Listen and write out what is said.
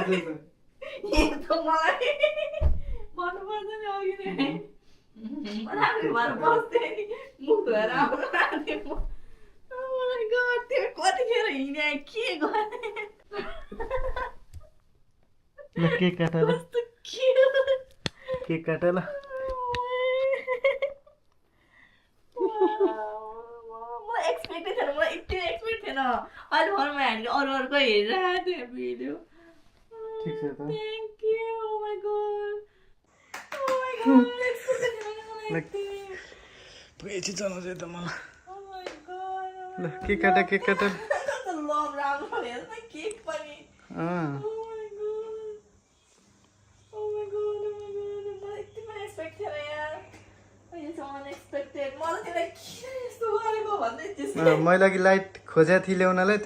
यस्तो मलाई भन्नु पर्दैन अघि नै मलाई भएर बस्थेँ नि मुख धोएर आउनु लाग्थ्यो म मलाई गर्थ्यो कतिखेर हिँडे के गर्ने केक काटेर कस्तो क्युट केक काटेर मलाई एक्सपेक्टै थिएन मलाई यति एक्सपेक्ट थिएन अहिले फोनमा हामीले अरू अरूको हेरिरहेको थिएँ भिडियो ठिक छ त thank you oh my God एक्सपेक्टै थिएन नि मलाई यति पैसा चलाउँछ त मलाई ओ माई गॉड ल केक काट कस्तो लभ राम्रो हेर्नु न केक पनि अँ Oh my god, मलाई यति पनि एक्सपेक्ट थिएन यार अहिलेसम्म अनएक्सपेक्टेड मलाई त्यसलाई किन यस्तो गरेको भन्दै त्यसै मैले अघि लाइट खोजेको थिएँ ल्याउनलाई